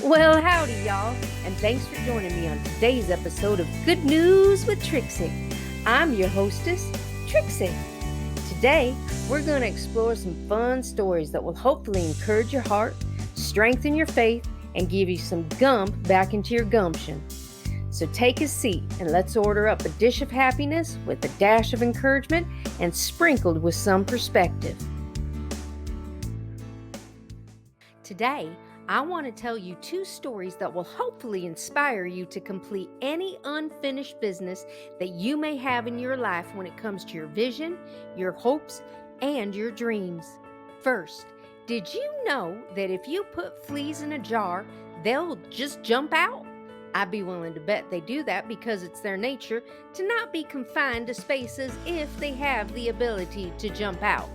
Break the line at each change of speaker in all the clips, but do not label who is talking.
Well, howdy, y'all, and thanks for joining me on today's episode of Good News with Trixie. I'm your hostess, Trixie. Today, we're going to explore some fun stories that will hopefully encourage your heart, strengthen your faith, and give you some gump back into your gumption. So take a seat and let's order up a dish of happiness with a dash of encouragement and sprinkled with some perspective. Today, I want to tell you two stories that will hopefully inspire you to complete any unfinished business that you may have in your life when it comes to your vision, your hopes, and your dreams. First, did you know that if you put fleas in a jar, they'll just jump out? I'd be willing to bet they do that because it's their nature to not be confined to spaces if they have the ability to jump out.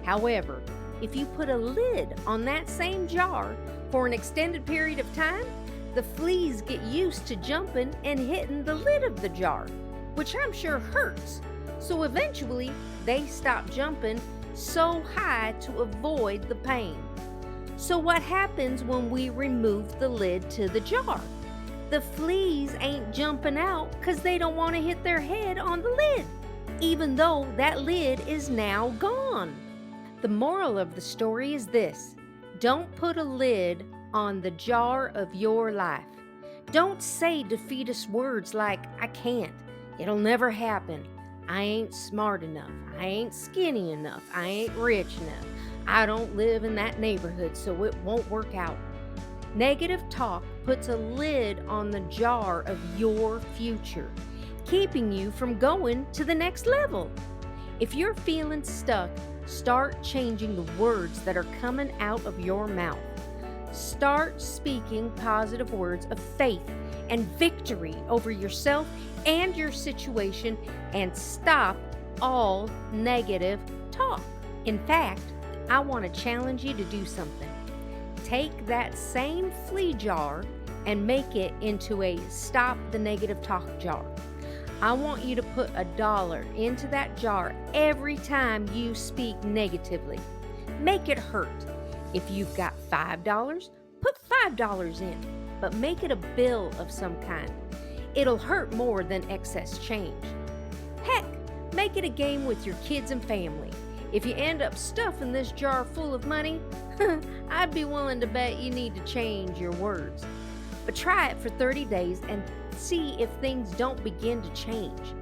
However, if you put a lid on that same jar for an extended period of time, the fleas get used to jumping and hitting the lid of the jar, which I'm sure hurts. So eventually, they stop jumping so high to avoid the pain. So what happens when we remove the lid to the jar? The fleas ain't jumping out because they don't want to hit their head on the lid, even though that lid is now gone. The moral of the story is this: don't put a lid on the jar of your life. Don't say defeatist words like, I can't, it'll never happen, I ain't smart enough, I ain't skinny enough, I ain't rich enough, I don't live in that neighborhood, so it won't work out. Negative talk puts a lid on the jar of your future, keeping you from going to the next level. If you're feeling stuck, start changing the words that are coming out of your mouth. Start speaking positive words of faith and victory over yourself and your situation, and stop all negative talk. In fact, I want to challenge you to do something. Take that same flea jar and make it into a stop the negative talk jar. I want you to put $1 into that jar every time you speak negatively. Make it hurt. If you've got $5, put $5 in, but make it a bill of some kind. It'll hurt more than excess change. Heck, make it a game with your kids and family. If you end up stuffing this jar full of money, I'd be willing to bet you need to change your words. But try it for 30 days and see if things don't begin to change.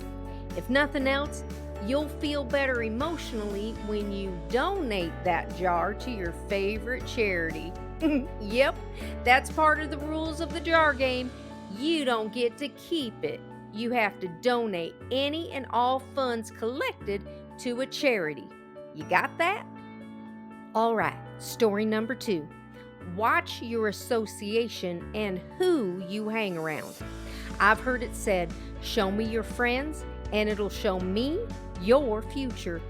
If nothing else, you'll feel better emotionally when you donate that jar to your favorite charity. Yep, that's part of the rules of the jar game. You don't get to keep it. You have to donate any and all funds collected to a charity. You got that? All right, story number 2. Watch your association and who you hang around. I've heard it said, show me your friends and it'll show me your future.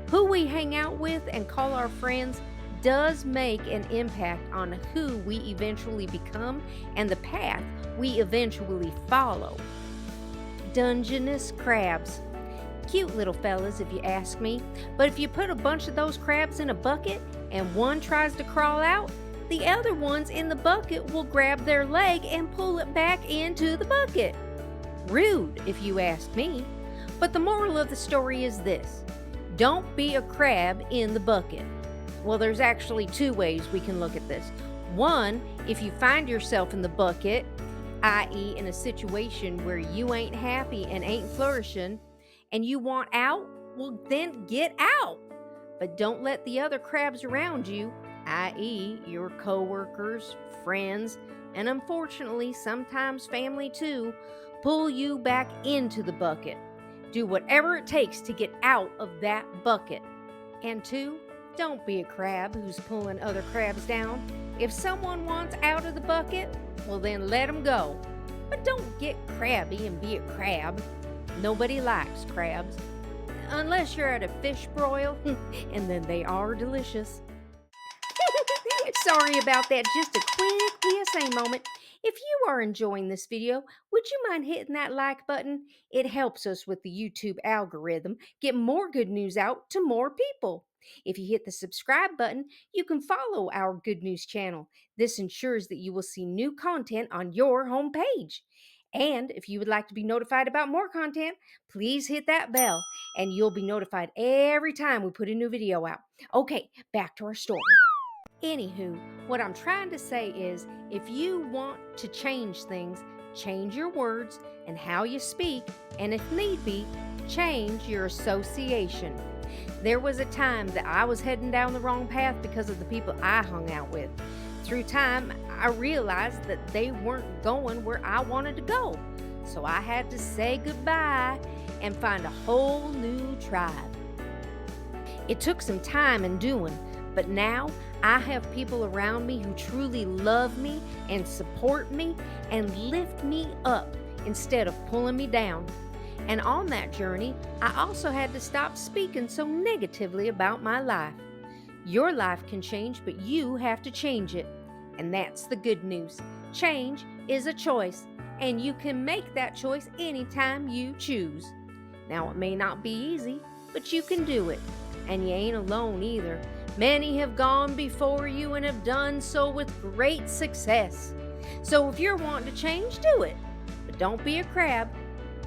Who we hang out with and call our friends does make an impact on who we eventually become and the path we eventually follow. Dungeness crabs. Cute little fellas, if you ask me. But if you put a bunch of those crabs in a bucket and one tries to crawl out, the other ones in the bucket will grab their leg and pull it back into the bucket. Rude, if you ask me. But the moral of the story is this: don't be a crab in the bucket. Well, there's actually 2 ways we can look at this. One, if you find yourself in the bucket, i.e., in a situation where you ain't happy and ain't flourishing, and you want out, well, then get out. But don't let the other crabs around you, i.e., your coworkers, friends, and unfortunately sometimes family too, pull you back into the bucket. Do whatever it takes to get out of that bucket. And 2, don't be a crab who's pulling other crabs down. If someone wants out of the bucket, well then let them go. But don't get crabby and be a crab. Nobody likes crabs. Unless you're at a fish broil, and then they are delicious. Sorry about that, just a quick PSA moment. If you are enjoying this video, would you mind hitting that like button? It helps us with the YouTube algorithm get more good news out to more people. If you hit the subscribe button, you can follow our Good News channel. This ensures that you will see new content on your homepage. And if you would like to be notified about more content, please hit that bell and you'll be notified every time we put a new video out. Okay, back to our story. Anywho, what I'm trying to say is if you want to change things, change your words and how you speak, and if need be, change your association. There was a time that I was heading down the wrong path because of the people I hung out with. Through time, I realized that they weren't going where I wanted to go. So I had to say goodbye and find a whole new tribe. It took some time and doing, but now I have people around me who truly love me and support me and lift me up instead of pulling me down. And on that journey, I also had to stop speaking so negatively about my life. Your life can change, but you have to change it. And that's the good news. Change is a choice, and you can make that choice anytime you choose. Now, it may not be easy, but you can do it. And you ain't alone either. Many have gone before you and have done so with great success. So if you're wanting to change, do it. But don't be a crab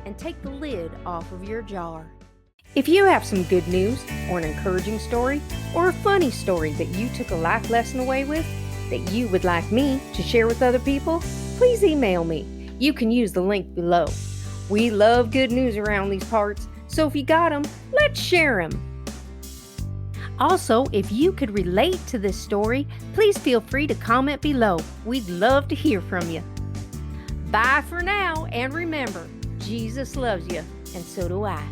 and take the lid off of your jar. If you have some good news or an encouraging story or a funny story that you took a life lesson away with that you would like me to share with other people, please email me. You can use the link below. We love good news around these parts, so if you got them, let's share them. Also, if you could relate to this story, please feel free to comment below. We'd love to hear from you. Bye for now, and remember, Jesus loves you, and so do I.